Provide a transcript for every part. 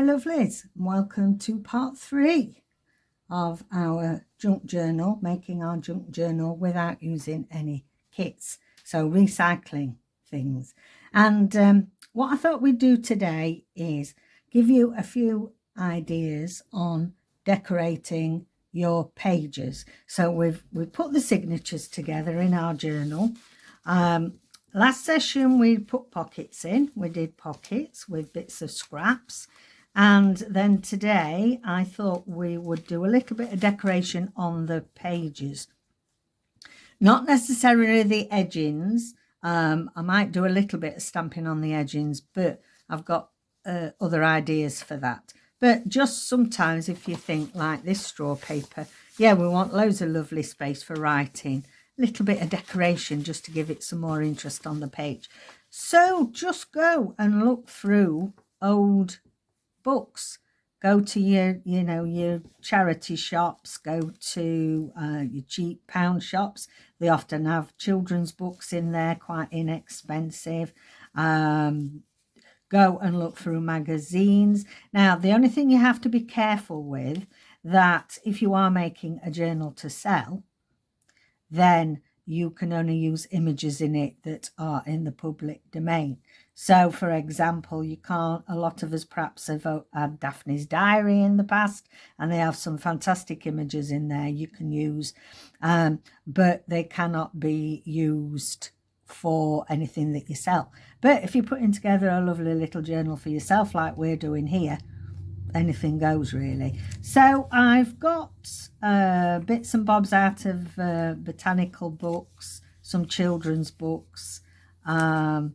lovelies, welcome to part 3 of our junk journal, making our junk journal without using any kits, so recycling things. And what I thought we'd do today is give you a few ideas on decorating your pages. So we've put the signatures together in our journal. Last session we put pockets in. We did pockets with bits of scraps, and then today I thought we would do a little bit of decoration on the pages, not necessarily the edgings. I might do a little bit of stamping on the edgings, but I've got other ideas for that. But just sometimes if you think like this straw paper, yeah, we want loads of lovely space for writing, little bit of decoration just to give it some more interest on the page. So just go and look through old books. Go to your charity shops, go to your cheap pound shops. They often have children's books in there, quite inexpensive. Go and look through magazines. Now, the only thing you have to be careful with, that if you are making a journal to sell, then you can only use images in it that are in the public domain. So, for example, you can't, a lot of us perhaps have had Daphne's Diary in the past, and they have some fantastic images in there you can use, but they cannot be used for anything that you sell. But if you're putting together a lovely little journal for yourself like we're doing here, anything goes really. So I've got bits and bobs out of botanical books, some children's books, some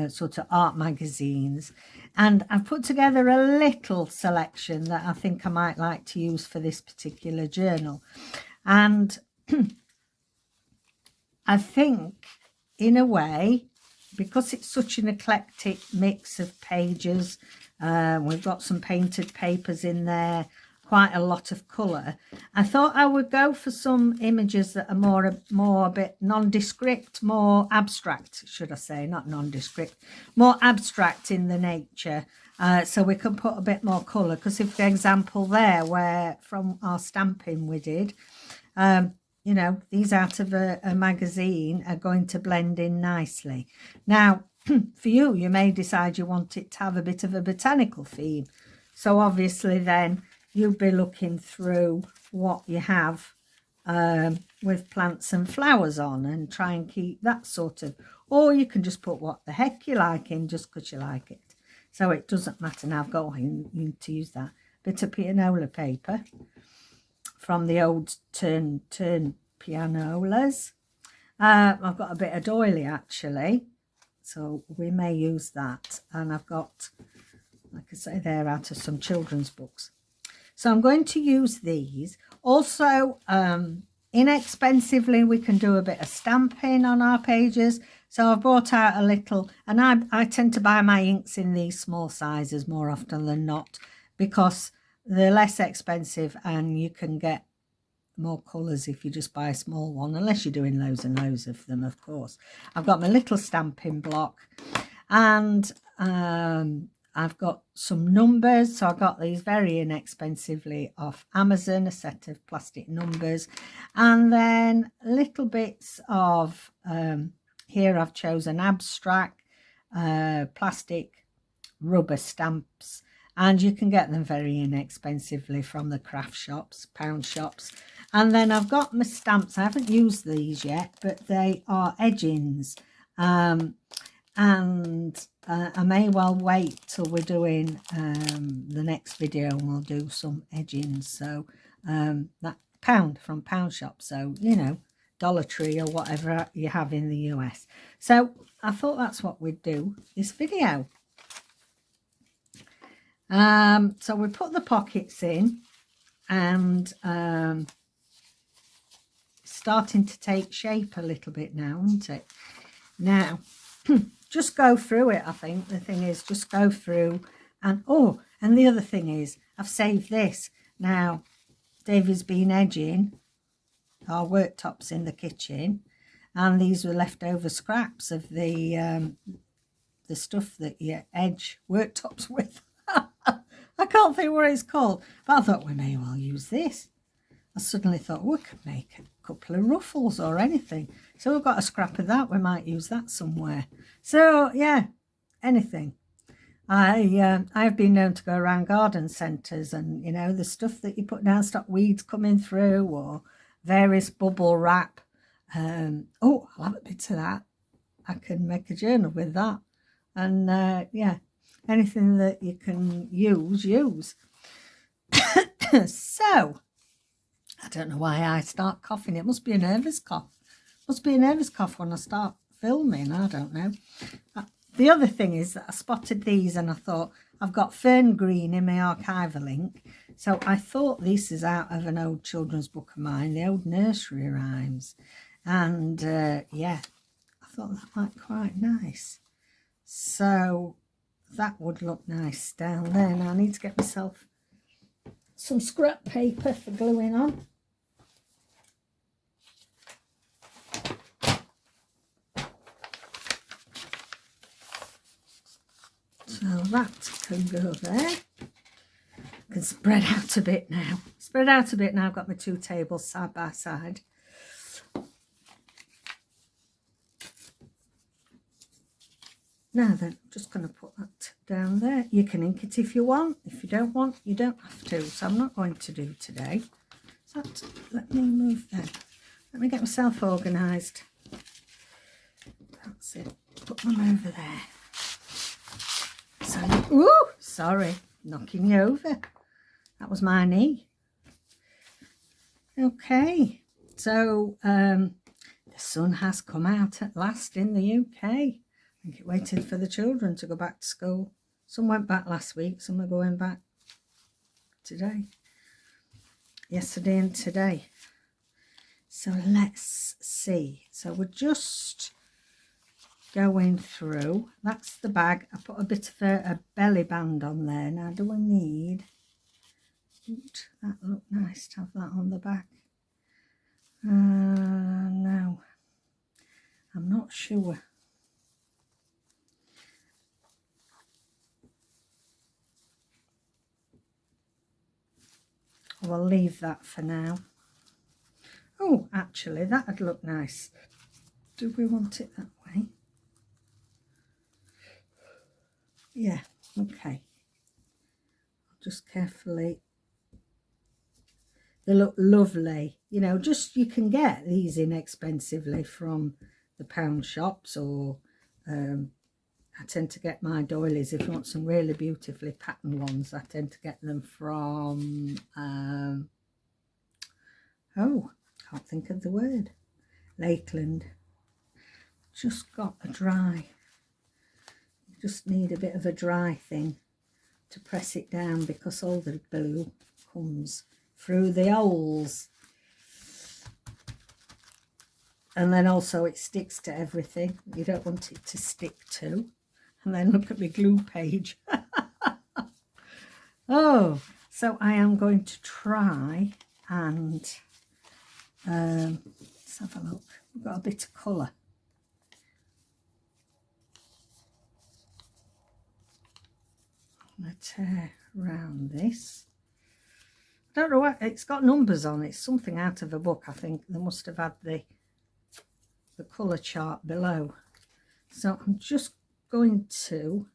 sort of art magazines, and I've put together a little selection that I think I might like to use for this particular journal. And I think in a way, because it's such an eclectic mix of pages, we've got some painted papers in there, quite a lot of colour. I thought I would go for some images that are more a bit nondescript, more abstract, should I say, not nondescript, more abstract in the nature, so we can put a bit more colour. Because if, for example, there, where from our stamping we did, you know, these out of a magazine are going to blend in nicely. Now, for you, you may decide you want it to have a bit of a botanical theme. So obviously then you'll be looking through what you have with plants and flowers on and try and keep that sort of, or you can just put what the heck you like in just because you like it. So it doesn't matter. Now I've got to use that bit of pianola paper from the old turn pianolas. I've got a bit of doily actually, so we may use that. And I've got, like I say, they're out of some children's books. So I'm going to use these. Also, inexpensively, we can do a bit of stamping on our pages. So I've brought out a little, and I tend to buy my inks in these small sizes more often than not, because they're less expensive and you can get more colours if you just buy a small one, unless you're doing loads and loads of them, of course. I've got my little stamping block, and I've got some numbers. So I got these very inexpensively off Amazon, a set of plastic numbers, and then little bits of here I've chosen abstract plastic rubber stamps, and you can get them very inexpensively from the craft shops, pound shops. And then I've got my stamps. I haven't used these yet, but they are edgings. And I may well wait till we're doing the next video and we'll do some edgings. So that pound from pound shop. So, you know, Dollar Tree or whatever you have in the US. So I thought that's what we'd do this video. So we put the pockets in, and starting to take shape a little bit now, isn't it? Now, just go through it. I think the thing is just go through, and and the other thing is I've saved this. Now, Davey's been edging our worktops in the kitchen, and these were leftover scraps of the the stuff that you edge worktops with. I can't think what it's called, but I thought we may well use this. I suddenly thought we could make a couple of ruffles or anything. So we've got a scrap of that. We might use that somewhere. So yeah, anything. I've been known to go around garden centres and, you know, the stuff that you put down, stop weeds coming through, or various bubble wrap. Oh, I'll have a bit of that. I can make a journal with that. And yeah, anything that you can use. So, I don't know why I start coughing. It must be a nervous cough. Must be a nervous cough when I start filming. I don't know. The other thing is that I spotted these and I thought, I've got fern green in my archival link. So I thought this is out of an old children's book of mine, the old nursery rhymes. And yeah, I thought that might be quite nice. So that would look nice down there. Now I need to get myself some scrap paper for gluing on. So that can go there. I can spread out a bit now. Spread out a bit now. I've got my two tables side by side. Now then, I'm just going to put that down there. You can ink it if you want. If you don't want, you don't have to. So I'm not going to do today. So let me move them. Let me get myself organised. That's it. Put them over there. So, ooh, sorry, knocking you over. That was my knee. Okay, so the sun has come out at last in the UK. I think it waited for the children to go back to school. Some went back last week, some are going back today. Yesterday and today. So let's see. So we're just going through. That's the bag. I put a bit of a belly band on there. Now do I need, wouldn't that look nice to have that on the back? No, I'm not sure. We'll leave that for now. Oh, actually that would look nice. Do we want it that way? Yeah, okay. Just carefully. They look lovely. You know, just you can get these inexpensively from the pound shops, or I tend to get my doilies. If you want some really beautifully patterned ones, I tend to get them from oh, can't think of the word. Lakeland. Just got a dry. Just need a bit of a dry thing to press it down, because all the glue comes through the holes, and then also it sticks to everything you don't want it to stick to. And then look at my glue page. Oh, so I am going to try and let's have a look. We've got a bit of colour. I'm going to tear around this. I don't know what, it's got numbers on it. It's something out of a book. I think they must have had the colour chart below. So I'm just going to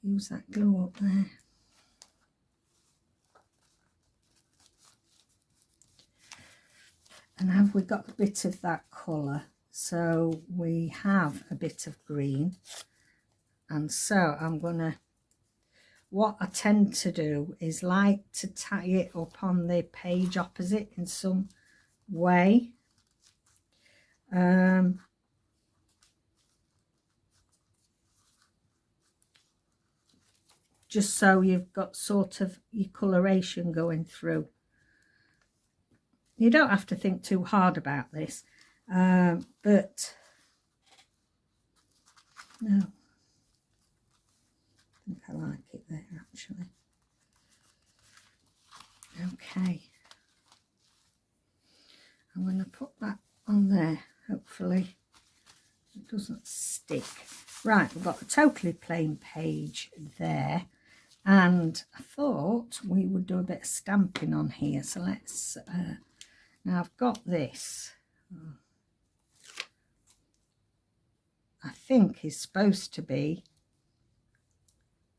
use that glue up there. And have we got a bit of that colour? So we have a bit of green. And so I'm gonna, what I tend to do is like to tie it up on the page opposite in some way. Just so you've got sort of your coloration going through. You don't have to think too hard about this, but no. I think I like it there actually. Okay, I'm going to put that on there. Hopefully doesn't stick. Right, we've got a totally plain page there, and I thought we would do a bit of stamping on here. So let's, now I've got this, I think is supposed to be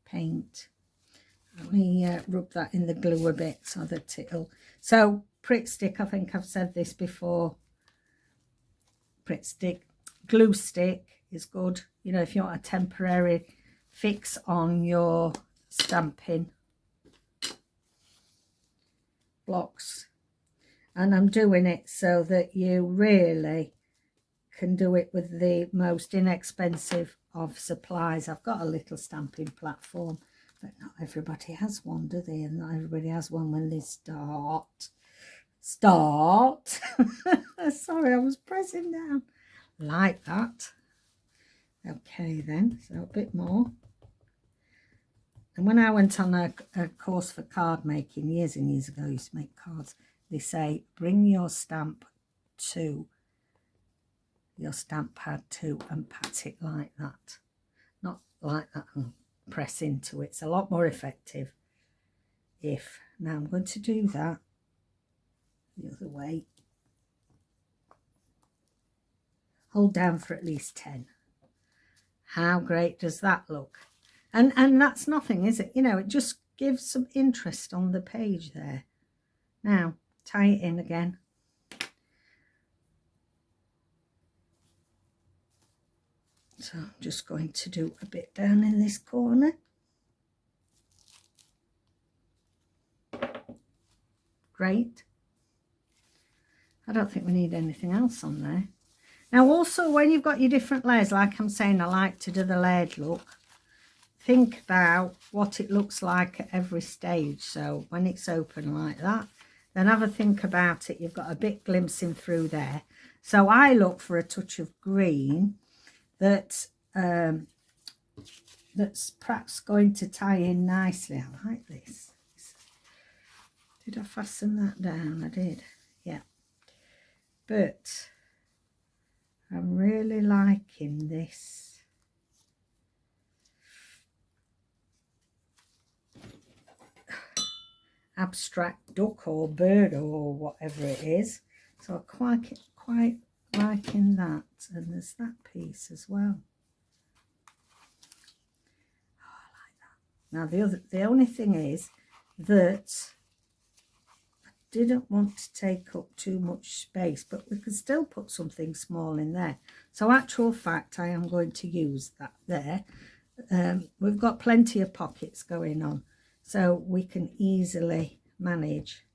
paint. Let me rub that in the glue a bit so that it'll, so Pritt stick, I think I've said this before, Pritt stick, glue stick is good, you know, if you want a temporary fix on your stamping blocks. And I'm doing it so that you really can do it with the most inexpensive of supplies. I've got a little stamping platform, but not everybody has one, do they? And not everybody has one when they start. Sorry, I was pressing down like that. Okay then, so a bit more. And when I went on a course for card making years and years ago, I used to make cards, they say bring your stamp to your stamp pad too and pat it like that, not like that and press into it. It's a lot more effective if, now I'm going to do that the other way, hold down for at least 10. How great does that look? And that's nothing, is it? You know, it just gives some interest on the page there. Now tie it in again. So I'm just going to do a bit down in this corner. Great. I don't think we need anything else on there. Now also when you've got your different layers, like I'm saying, I like to do the layered look. Think about what it looks like at every stage. So when it's open like that, then have a think about it. You've got a bit glimpsing through there. So I look for a touch of green that that's perhaps going to tie in nicely. I like this. Did I fasten that down? I did, yeah. But I'm really liking this abstract duck or bird or whatever it is. So I quite liking that. And there's that piece as well. Oh, I like that. Now the only thing is that I didn't want to take up too much space, but we could still put something small in there. So actual fact, I am going to use that there. We've got plenty of pockets going on, so we can easily manage.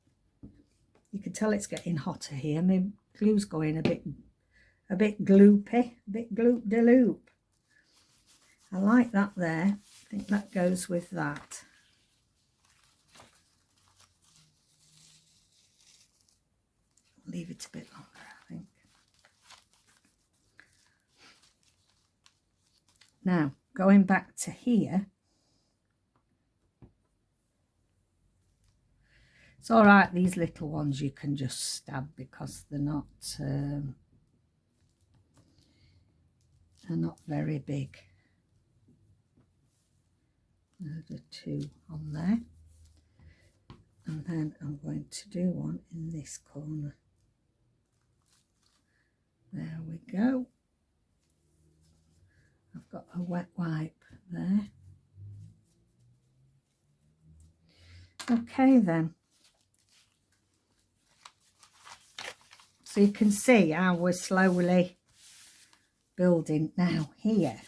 You can tell it's getting hotter here. My glue's going a bit gloopy, a bit gloop-de-loop. I like that there. I think that goes with that. Leave it a bit longer, I think. Now, going back to here, it's all right, these little ones you can just stab because they're not very big. There's the two on there. And then I'm going to do one in this corner. There we go. I've got a wet wipe there. Okay then. So you can see how we're slowly building. Now here,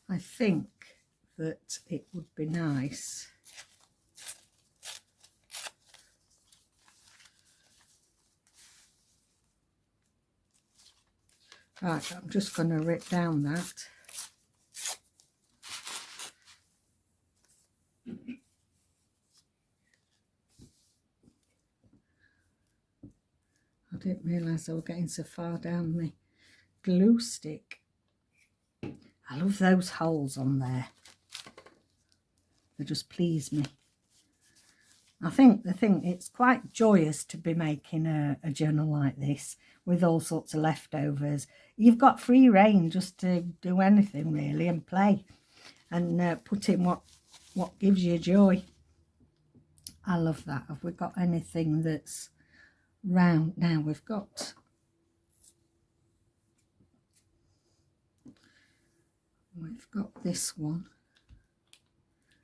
I think that it would be nice right, I'm just going to rip down that. I didn't realise I was getting so far down the glue stick. I love those holes on there. They just please me. I think it's quite joyous to be making a journal like this with all sorts of leftovers. You've got free reign just to do anything really and play and put in what gives you joy. I love that. Have we got anything that's round? Now we've got this one.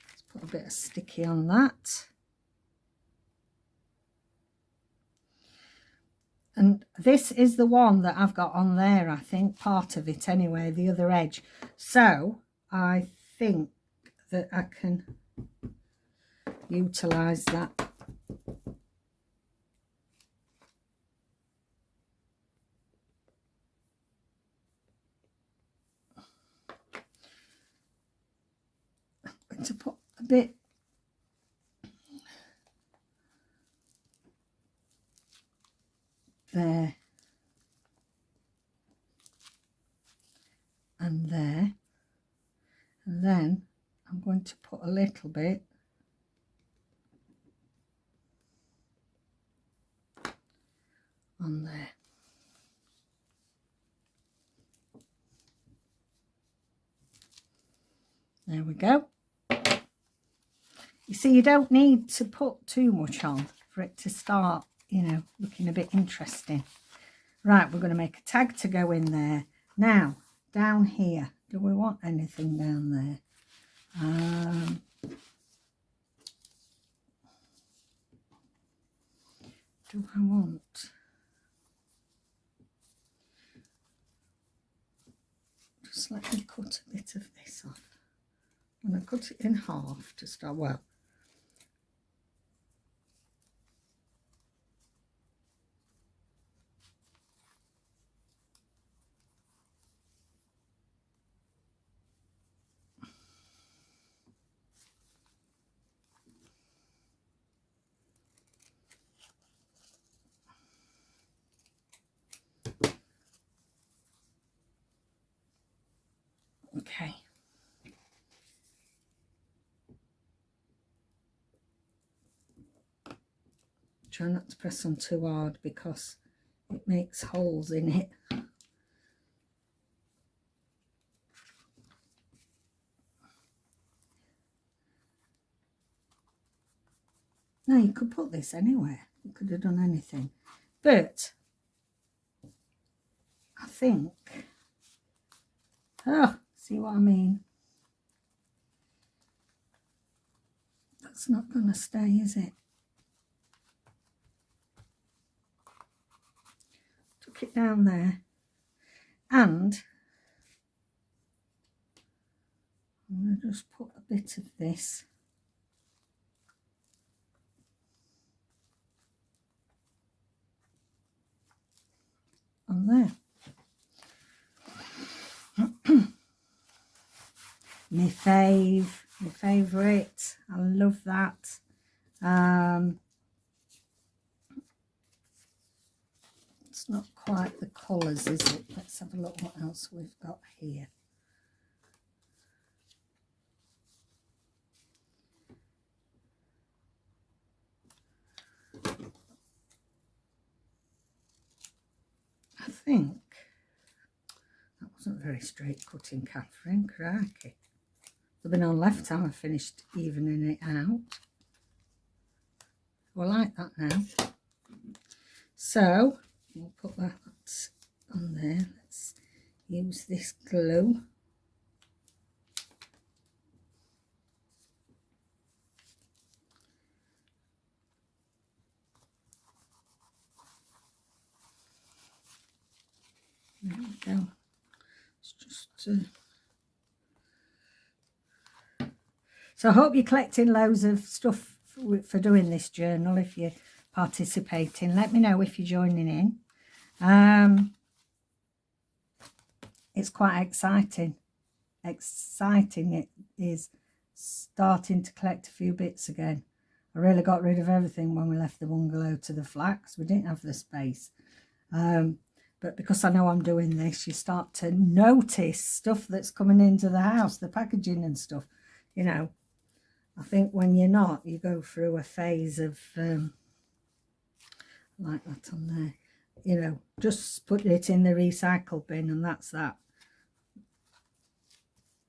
Let's put a bit of sticky on that. And this is the one that I've got on there, I think, part of it anyway, the other edge. So I think that I can utilise that. I'm going to put a bit there and there, and then I'm going to put a little bit on there. There we go. You see, you don't need to put too much on for it to start, you know, looking a bit interesting. Right, we're going to make a tag to go in there. Now, down here, do we want anything down there? Do I want... Just let me cut a bit of this off. I'm going to cut it in half to start, well, okay. Try not to press on too hard because it makes holes in it. No, you could put this anywhere. You could have done anything. But I think, oh, see what I mean? That's not going to stay, is it? Tuck it down there. And I'm going to just put a bit of this on there. My favourite. I love that. It's not quite the colours, is it? Let's have a look what else we've got here. I think that wasn't very straight cutting, Catherine. Crikey. There'll be no left time I finished evening it out. I like that now. So we'll put that on there. Let's use this glue. There we go. It's just so I hope you're collecting loads of stuff for doing this journal. If you're participating, let me know if you're joining in. It's quite exciting. It is starting to collect a few bits again. I really got rid of everything when we left the bungalow to the flat because we didn't have the space. But because I know I'm doing this, you start to notice stuff that's coming into the house, the packaging and stuff, you know. I think when you're not, you go through a phase of like that on there, you know, just put it in the recycle bin and that's that.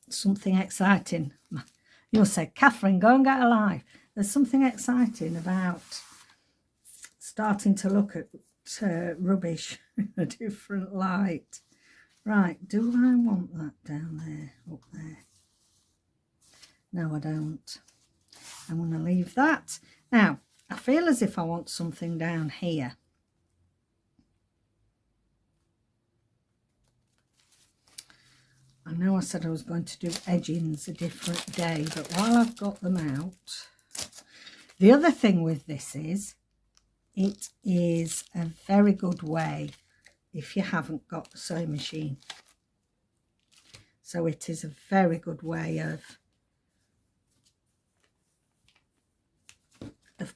Something exciting. You'll say, Catherine, go and get a life. There's something exciting about starting to look at rubbish in a different light. Right, do I want that down there, up there? No, I don't. I'm going to leave that. Now, I feel as if I want something down here. I know I said I was going to do edgings a different day, but while I've got them out, the other thing with this is, it is a very good way if you haven't got a sewing machine. So it is a very good way of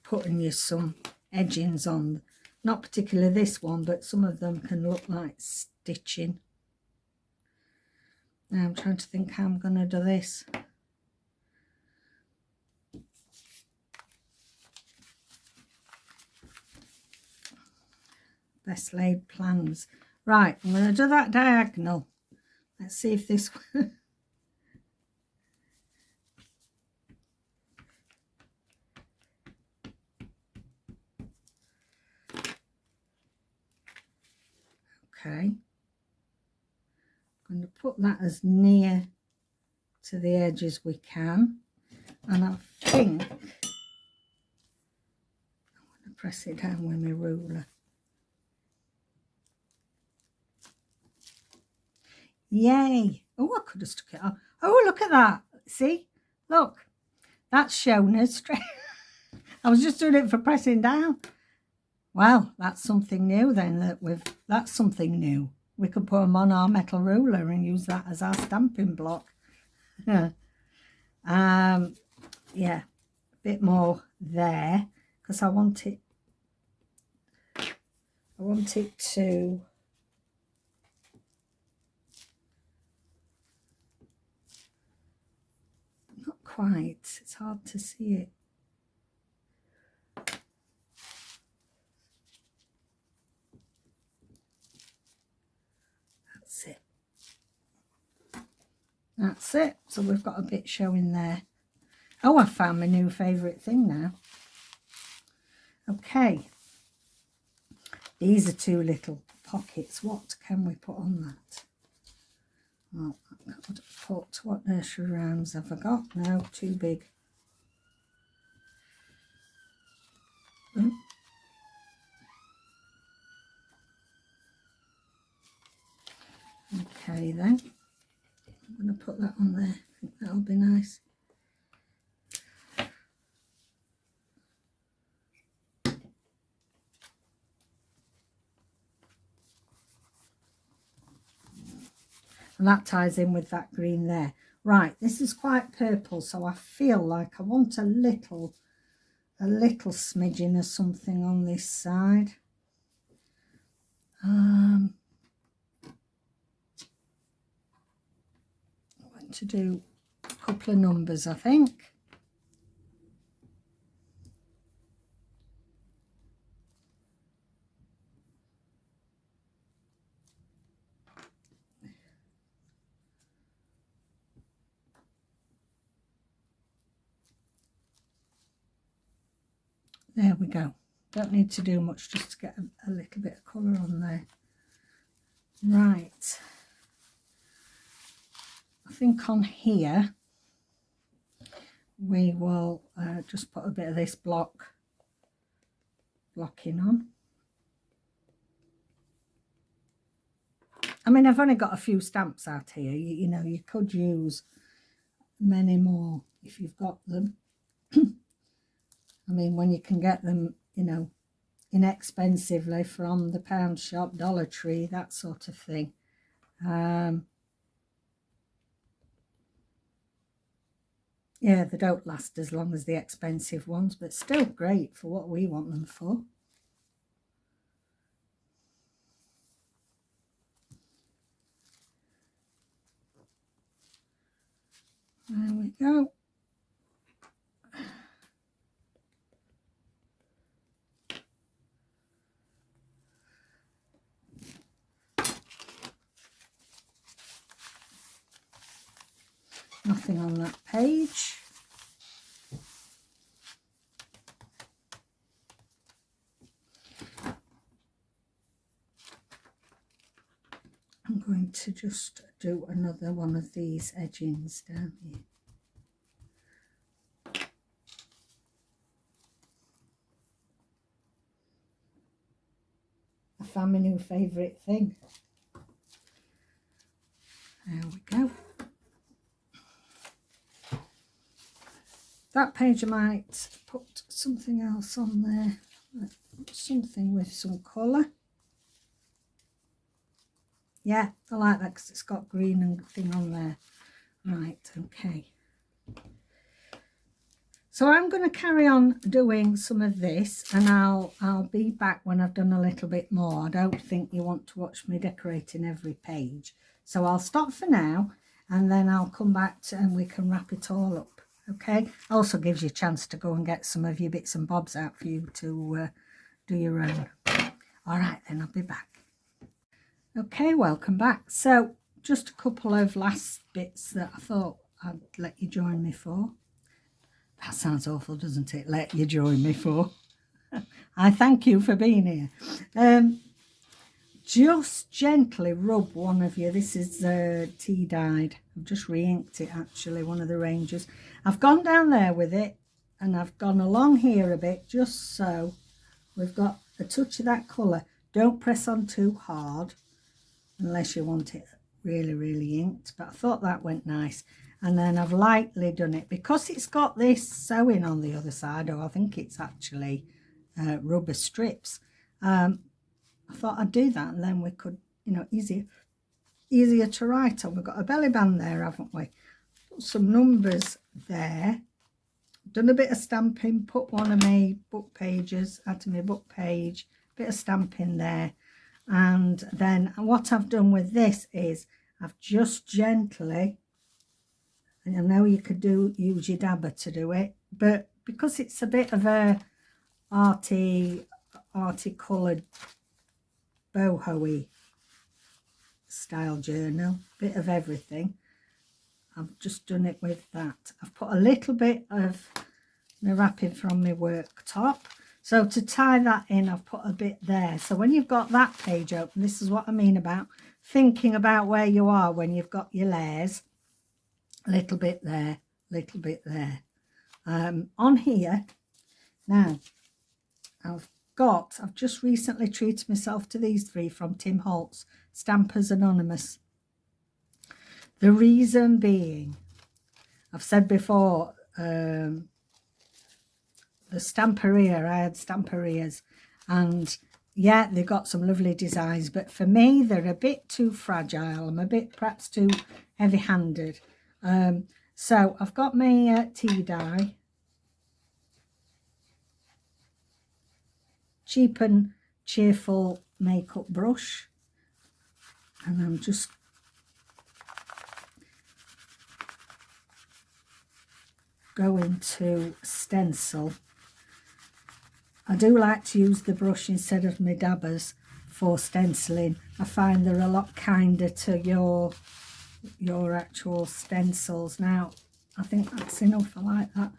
putting you some edgings on. Not particularly this one, but some of them can look like stitching. Now I'm trying to think how I'm going to do this. Best laid plans. Right, I'm going to do that diagonal. Let's see if this okay. I'm going to put that as near to the edge as we can, and I think I'm going to press it down with my ruler. Yay! Oh, I could have stuck it on. Oh, look at that. See? Look. That's shown us straight. I was just doing it for pressing down. Well, that's something new then. That's something new. We could put them on our metal ruler and use that as our stamping block. Yeah, a bit more there because I want it to not quite, it's hard to see it. That's it. So we've got a bit showing there. Oh, I found my new favourite thing now. Okay. These are two little pockets. What can we put on that? Oh, I could put, what nursery rhymes have I got? No, too big. Okay then. I'm going to put that on there. I think that'll be nice. And that ties in with that green there. Right, this is quite purple, so I feel like I want a little smidgen of something on this side. I'm going to do a couple of numbers, I think. There we go. Don't need to do much, just to get a little bit of colour on there. Right. I think on here we will just put a bit of this blocking on. I mean, I've only got a few stamps out here. You know, you could use many more if you've got them. I mean, when you can get them, you know, inexpensively from the pound shop, Dollar Tree, that sort of thing. Yeah, they don't last as long as the expensive ones, but still great for what we want them for. There we go. Nothing on that page. I'm going to just do another one of these edgings down here. I found my new favourite thing. There we go. That page I might put something else on there, something with some colour. Yeah, I like that because it's got green and thing on there. Right, okay. So I'm going to carry on doing some of this, and I'll be back when I've done a little bit more. I don't think you want to watch me decorating every page. So I'll stop for now, and then I'll come back and we can wrap it all up. Okay, also gives you a chance to go and get some of your bits and bobs out for you to do your own. All right, then I'll be back. Okay, welcome back. So just a couple of last bits that I thought I'd let you join me for. That sounds awful, doesn't it? Let you join me for. I thank you for being here. Just gently rub one of you. This is tea dyed. I've just re-inked it actually, one of the ranges. I've gone down there with it and I've gone along here a bit just so we've got a touch of that colour. Don't press on too hard unless you want it really, really inked. But I thought that went nice. And then I've lightly done it because it's got this sewing on the other side, or I think it's actually rubber strips. I thought I'd do that and then we could, you know, easier to write on. We've got a belly band there, haven't we? Put some numbers there. Done a bit of stamping, put one of my book pages, add to my book page, bit of stamping there. And then what I've done with this is I've just gently, and I know you could use your dabber to do it, but because it's a bit of a arty coloured boho-y style journal, bit of everything, I've just done it with that. I've put a little bit of the wrapping from my worktop. So to tie that in, I've put a bit there. So when you've got that page open, this is what I mean about thinking about where you are when you've got your layers. A little bit there, little bit there. On here, now, I've just recently treated myself to these three from Tim Holtz, Stampers Anonymous. The reason being, I've said before, the Stamperia, I had Stamperias, and yeah, they've got some lovely designs, but for me, they're a bit too fragile. I'm a bit perhaps too heavy-handed. So I've got my tea dye, cheap and cheerful makeup brush, and I'm just going to stencil. I do like to use the brush instead of my dabbers for stenciling. I find they're a lot kinder to your actual stencils. Now, I think that's enough. I like that.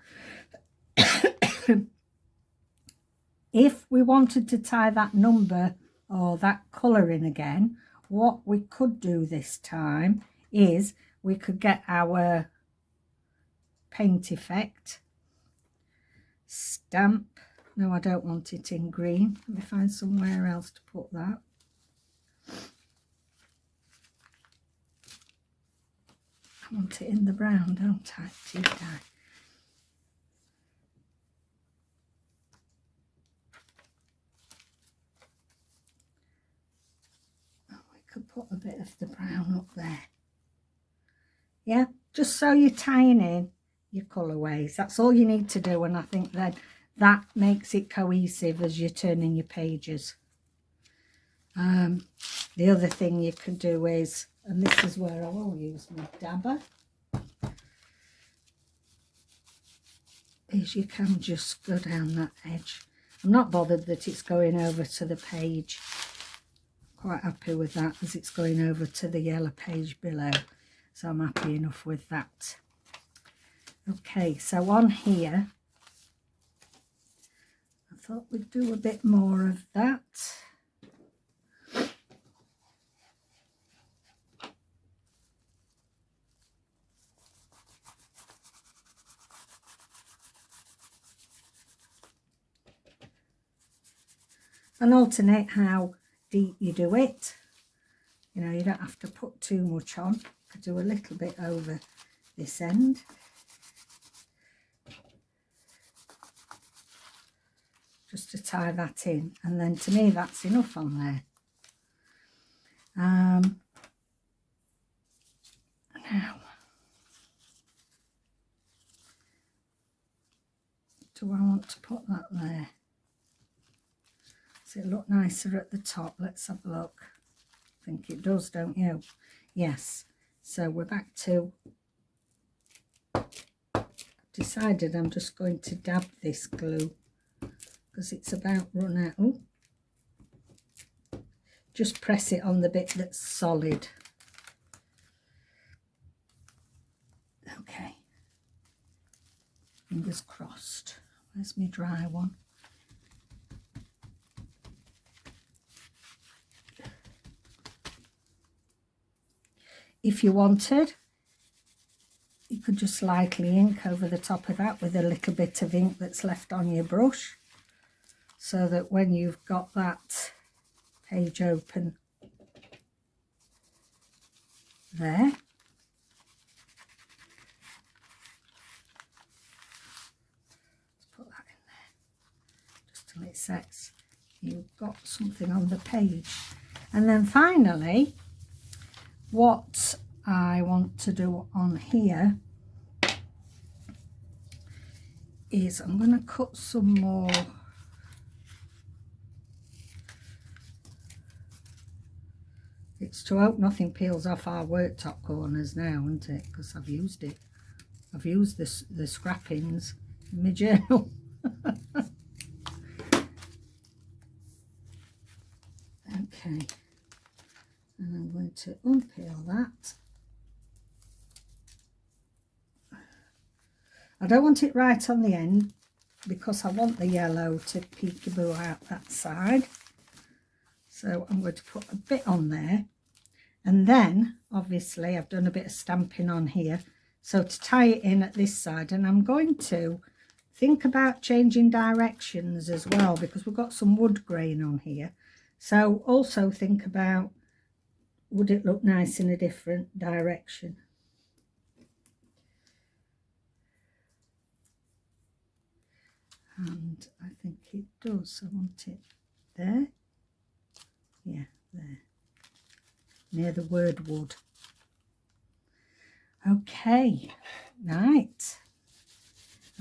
If we wanted to tie that number or that colour in again, what we could do this time is we could get our paint effect, stamp. No, I don't want it in green. Let me find somewhere else to put that. I want it in the brown, don't I? Tea dye. Oh, we could put a bit of the brown up there. Yeah, just so you're tying in your colourways. That's all you need to do, and I think then that makes it cohesive as you're turning your pages. The other thing you can do is, and this is where I will use my dabber, is you can just go down that edge. I'm not bothered that it's going over to the page. Quite happy with that, as it's going over to the yellow page below. So I'm happy enough with that. Okay, so on here, I thought we'd do a bit more of that. And alternate how deep you do it. You know, you don't have to put too much on. I do a little bit over this end. Just to tie that in. And then to me, that's enough on there. Now, do I want to put that there? Does it look nicer at the top? Let's have a look. I think it does, don't you? Yes. So we're back to... I've decided I'm just going to dab this glue because it's about run out. Ooh. Just press it on the bit that's solid. Okay. Fingers crossed. Where's my dry one? If you wanted, you could just lightly ink over the top of that with a little bit of ink that's left on your brush, so that when you've got that page open there, let's put that in there just till it sets, you've got something on the page. And then finally, what I want to do on here is I'm going to cut some more it's to hope nothing peels off our worktop corners now, isn't it? Because I've used it. I've used the scrappings in my journal. Okay. And I'm going to unpeel that. I don't want it right on the end because I want the yellow to peekaboo out that side. So I'm going to put a bit on there. And then, obviously, I've done a bit of stamping on here. So to tie it in at this side, and I'm going to think about changing directions as well because we've got some wood grain on here. So also think about, would it look nice in a different direction? And I think it does. I want it there. Yeah, there. Near the word wood. Okay, right.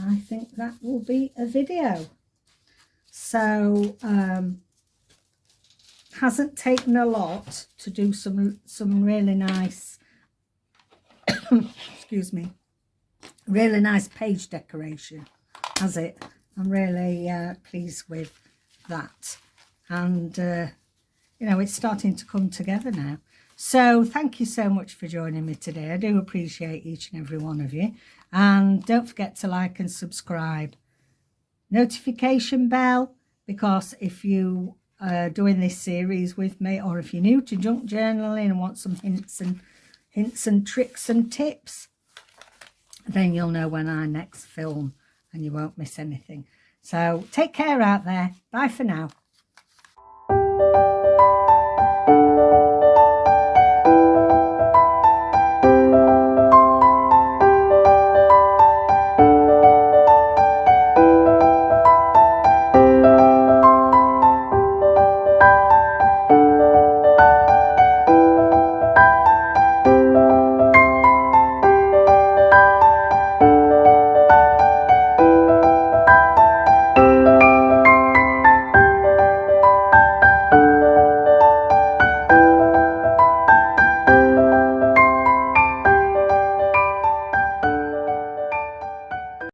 I think that will be a video. So, hasn't taken a lot to do some really nice excuse me, really nice page decoration, has it? I'm really pleased with that, and you know, it's starting to come together now. So thank you so much for joining me today. I do appreciate each and every one of you, and don't forget to like and subscribe, notification bell, because if you doing this series with me, or if you're new to junk journaling and want some hints and tricks and tips, then you'll know when I next film and you won't miss anything. So take care out there. Bye for now.